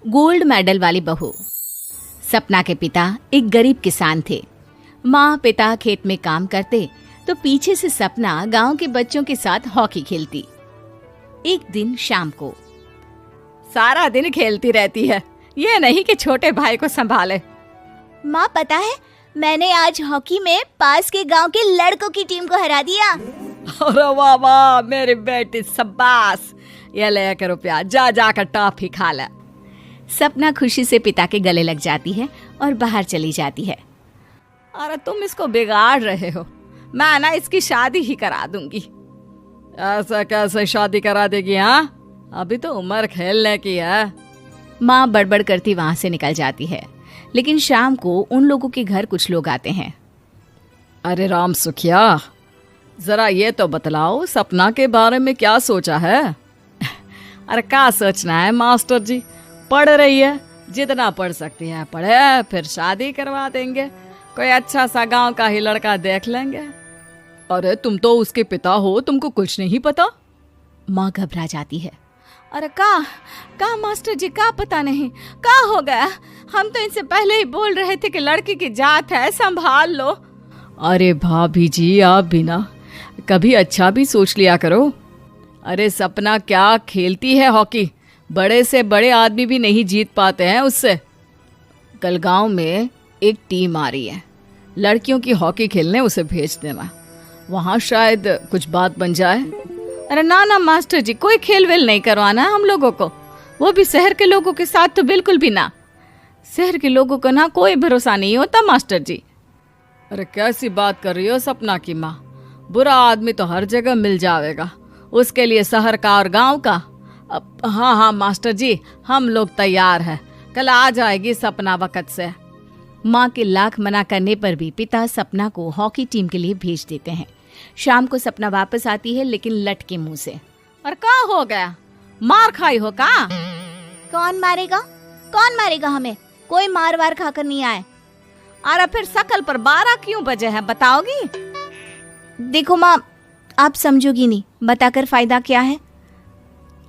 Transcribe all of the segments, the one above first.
Gold medal वाली बहू। सपना के पिता एक गरीब किसान थे। माँ पिता खेत में काम करते तो पीछे से सपना गांव के बच्चों के साथ हॉकी खेलती। एक दिन शाम को, सारा दिन खेलती रहती है, ये नहीं कि छोटे भाई को संभाले। माँ पता है, मैंने आज हॉकी में पास के गांव के लड़कों की टीम को हरा दिया। अरे वाह वाह मेरी बेटी, शाबाश, ये ले रुपया, जा जाकर टॉफी खा ले। सपना खुशी से पिता के गले लग जाती है और बाहर चली जाती है। अरे तुम इसको बिगाड़ रहे हो, मैं ना इसकी शादी ही करा दूंगी। ऐसा कैसे शादी करा देगी? हाँ, अभी तो उम्र खेलने की है। माँ बड़बड़ करती वहां से निकल जाती है। लेकिन शाम को उन लोगों के घर कुछ लोग आते हैं। अरे राम सुखिया, जरा ये तो बतलाओ, सपना के बारे में क्या सोचा है? अरे क्या सोचना है मास्टर जी, पढ़ रही है, जितना पढ़ सकती है पढ़े, फिर शादी करवा देंगे, कोई अच्छा सा गांव का ही लड़का देख लेंगे। अरे तुम तो उसके पिता हो, तुमको कुछ नहीं पता? माँ घबरा जाती है। अरे का मास्टर जी, का पता नहीं, का हो गया? हम तो इनसे पहले ही बोल रहे थे कि लड़की की जात है, संभाल लो। अरे भाभी जी, आप भी ना कभी अच्छा भी सोच लिया करो। अरे सपना क्या खेलती है हॉकी, बड़े से बड़े आदमी भी नहीं जीत पाते हैं उससे। कल गांव में एक टीम आ रही है, लड़कियों की हॉकी खेलने उसे भेज देना, वहां शायद कुछ बात बन जाए। अरे ना ना मास्टर जी, कोई खेल वेल नहीं करवाना है हम लोगों को, वो भी शहर के लोगों के साथ तो बिल्कुल भी ना। शहर के लोगों को ना कोई भरोसा नहीं होता मास्टर जी। अरे कैसी बात कर रही हो सपना की माँ, बुरा आदमी तो हर जगह मिल जाएगा, उसके लिए शहर का और गांव का। हाँ हाँ मास्टर जी, हम लोग तैयार हैं, कल आ जाएगी सपना वक्त से। माँ के लाख मना करने पर भी पिता सपना को हॉकी टीम के लिए भेज देते हैं। शाम को सपना वापस आती है, लेकिन लटके मुंह से। और क्या हो गया, मार खाई हो का? कौन मारेगा हमें? कोई मार वार खाकर नहीं आए। अरे फिर शकल पर 12 क्यों बजे हैं, बताओगी? देखो माँ, आप समझोगी नहीं, बताकर फायदा क्या है?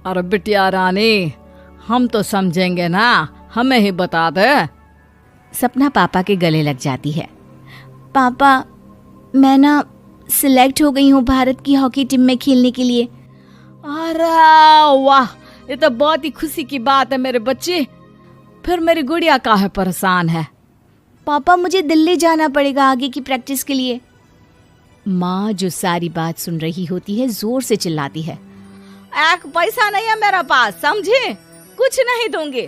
अरे बिटिया रानी, हम तो समझेंगे ना, हमें ही बता दे। सपना पापा के गले लग जाती है। पापा, मैं ना सिलेक्ट हो गई हूँ भारत की हॉकी टीम में खेलने के लिए। अरे वाह, ये तो बहुत ही खुशी की बात है मेरे बच्चे। फिर मेरी गुड़िया काहे परेशान है? पापा, मुझे दिल्ली जाना पड़ेगा आगे की प्रैक्टिस के लिए। माँ जो सारी बात सुन रही होती है, जोर से चिल्लाती है। एक पैसा नहीं है मेरे पास, समझी? कुछ नहीं दूंगी।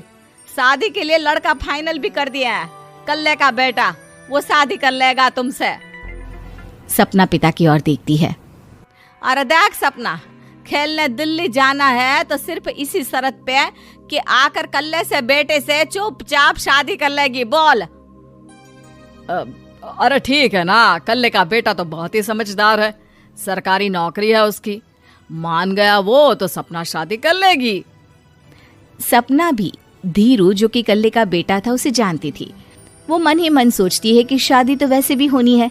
शादी के लिए लड़का फाइनल भी कर दिया है, कल्ले का बेटा, वो शादी कर लेगा तुमसे। सपना पिता की ओर देखती है। अरे देख सपना, खेलने दिल्ली जाना है तो सिर्फ इसी शर्त पे कि आकर कल्ले से बेटे से चुपचाप शादी कर लेगी, बोल। अरे ठीक है ना, कल्ले का बेटा तो बहुत ही समझदार है, सरकारी नौकरी है उसकी, मान गया वो तो सपना शादी कर लेगी। सपना भी धीरू, जो कि कल्ले का बेटा था, उसे जानती थी। वो मन ही मन सोचती है कि शादी तो वैसे भी होनी है,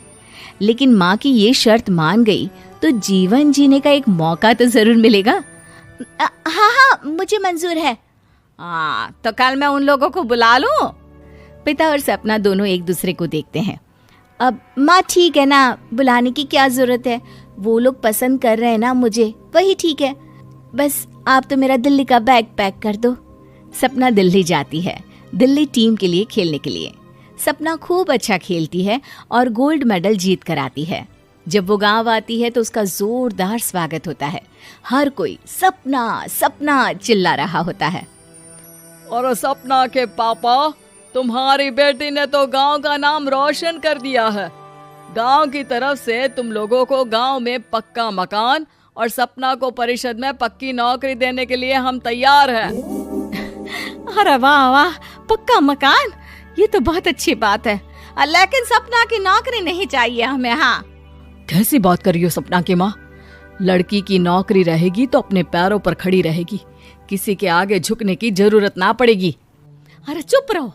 लेकिन माँ की ये शर्त मान गई तो जीवन जीने का एक मौका तो जरूर मिलेगा। हाँ, मुझे मंजूर है। हाँ, तो कल मैं उन लोगों को बुला लूं? पिता और सपना दोनों एक दूसरे को देखते हैं। अब माँ ठीक है ना, बुलाने की क्या जरूरत है, वो लोग पसंद कर रहे हैं ना मुझे, वही ठीक है। बस आप तो मेरा दिल्ली का बैग पैक कर दो। सपना दिल्ली जाती है, दिल्ली टीम के लिए खेलने के लिए। सपना खूब अच्छा खेलती है और गोल्ड मेडल जीत कर आती है। जब वो गांव आती है तो उसका जोरदार स्वागत होता है। हर कोई सपना सपना चिल्ला रहा होता है। और सपना के पापा, तुम्हारी बेटी ने तो गांव का नाम रोशन कर दिया है। गांव की तरफ से तुम लोगों को गांव में पक्का मकान और सपना को परिषद में पक्की नौकरी देने के लिए हम तैयार हैं। अरे वाह वाह, पक्का मकान, ये तो बहुत अच्छी बात है, लेकिन सपना की नौकरी नहीं चाहिए हमें। हाँ, कैसी बात कर रही हो सपना की माँ? लड़की की नौकरी रहेगी तो अपने पैरों पर खड़ी रहेगी, किसी के आगे झुकने की जरूरत ना पड़ेगी। अरे चुप रहो,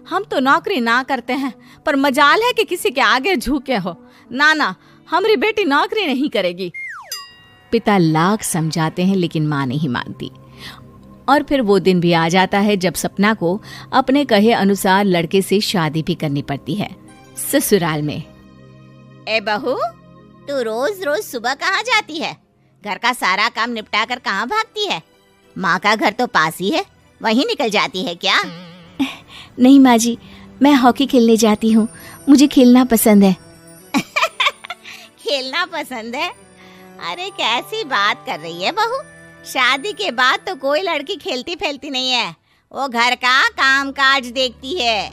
हम तो नौकरी ना करते हैं, पर मजाल है कि किसी के आगे झुके हो। ना ना, हमारी बेटी नौकरी नहीं करेगी। पिता लाख समझाते हैं लेकिन माँ नहीं मानती। और फिर वो दिन भी आ जाता है जब सपना को अपने कहे अनुसार लड़के से शादी भी करनी पड़ती है। ससुराल में। ए बहू, तू रोज रोज सुबह कहाँ जाती है? घर का सारा काम निपटा कर कहाँ भागती है? माँ का घर तो पास ही है, वहीं निकल जाती है क्या? नहीं माँ जी, मैं हॉकी खेलने जाती हूँ, मुझे खेलना पसंद है। खेलना पसंद है? अरे कैसी बात कर रही है बहू, शादी के बाद तो कोई लड़की खेलती फैलती नहीं है, वो घर का काम काज देखती है।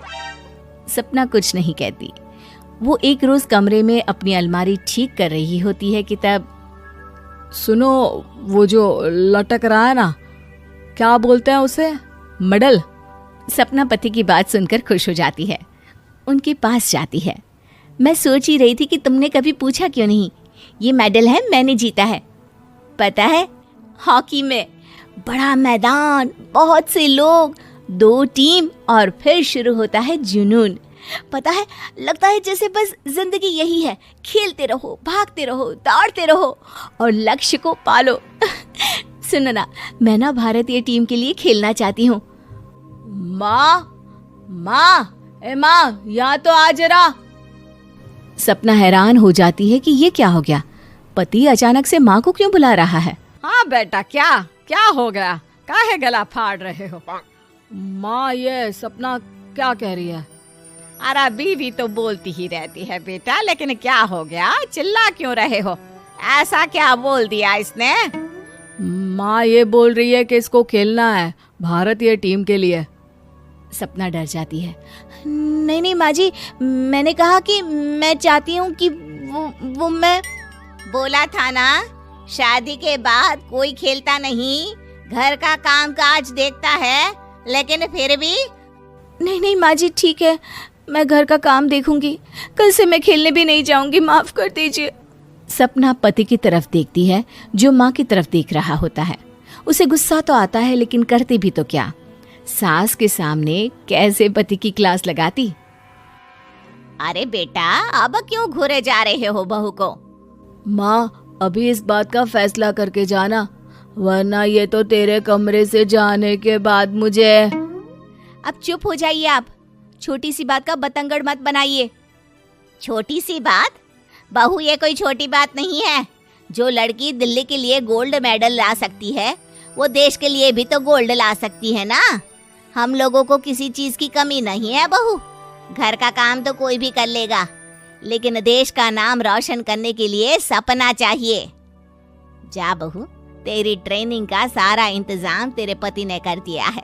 सपना कुछ नहीं कहती। वो एक रोज कमरे में अपनी अलमारी ठीक कर रही होती है कि तब सुनो, वो जो लटक रहा है ना, क्या बोलते हैं उसे? मेडल। सपना पति की बात सुनकर खुश हो जाती है, उनके पास जाती है। मैं सोच ही रही थी कि तुमने कभी पूछा क्यों नहीं। ये मेडल है, मैंने जीता है। पता है, हॉकी में बड़ा मैदान, बहुत से लोग, 2 टीम और फिर शुरू होता है जुनून। पता है, लगता है जैसे बस जिंदगी यही है, खेलते रहो, भागते रहो, दौड़ते रहो और लक्ष्य को पालो। सुनो ना, मैं ना भारतीय टीम के लिए खेलना चाहती हूँ। माँ, यहाँ तो आ जरा। सपना हैरान हो जाती है कि ये क्या हो गया, पति अचानक से माँ को क्यों बुला रहा है। हाँ बेटा, क्या हो गया? काहे गला फाड़ रहे हो? माँ, ये सपना क्या कह रही है? अरे बीवी तो बोलती ही रहती है बेटा, लेकिन क्या हो गया, चिल्ला क्यों रहे हो? ऐसा क्या बोल दिया इसने? माँ ये बोल रही है कि इसको खेलना है भारतीय टीम के लिए। सपना डर जाती है। नहीं माँ जी, मैंने कहा कि मैं चाहती हूँ कि वो मैं बोला था ना, शादी के बाद कोई खेलता नहीं, घर का काम काज देखता है, लेकिन फिर भी। नहीं माँ जी, ठीक है, मैं घर का काम देखूंगी, कल से मैं खेलने भी नहीं जाऊंगी, माफ कर दीजिए। सपना पति की तरफ देखती है जो माँ की तरफ देख रहा होता है। उसे गुस्सा तो आता है, लेकिन करती भी तो क्या, सास के सामने कैसे पति की क्लास लगाती। अरे बेटा, अब क्यों घूरे जा रहे हो बहू को? माँ, अभी इस बात का फैसला करके जाना, वरना ये तो तेरे कमरे से जाने के बाद मुझे। अब चुप हो जाइए आप, छोटी सी बात का बतंगड़ मत बनाइए। छोटी सी बात? बहू, ये कोई छोटी बात नहीं है। जो लड़की दिल्ली के लिए गोल्ड मेडल ला सकती है, वो देश के लिए भी तो गोल्ड ला सकती है ना। हम लोगों को किसी चीज की कमी नहीं है बहू, घर का काम तो कोई भी कर लेगा, लेकिन देश का नाम रोशन करने के लिए सपना चाहिए। जा बहू, तेरी ट्रेनिंग का सारा इंतजाम तेरे पति ने कर दिया है,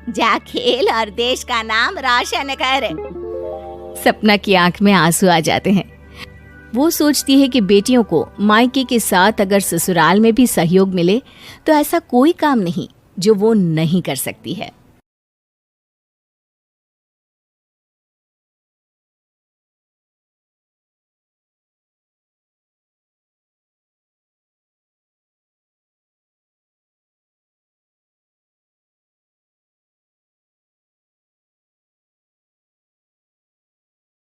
जा खेल और देश का नाम रोशन कर। सपना की आंख में आंसू आ जाते हैं। वो सोचती है कि बेटियों को मायके के साथ अगर ससुराल में भी सहयोग मिले तो ऐसा कोई काम नहीं जो वो नहीं कर सकती है।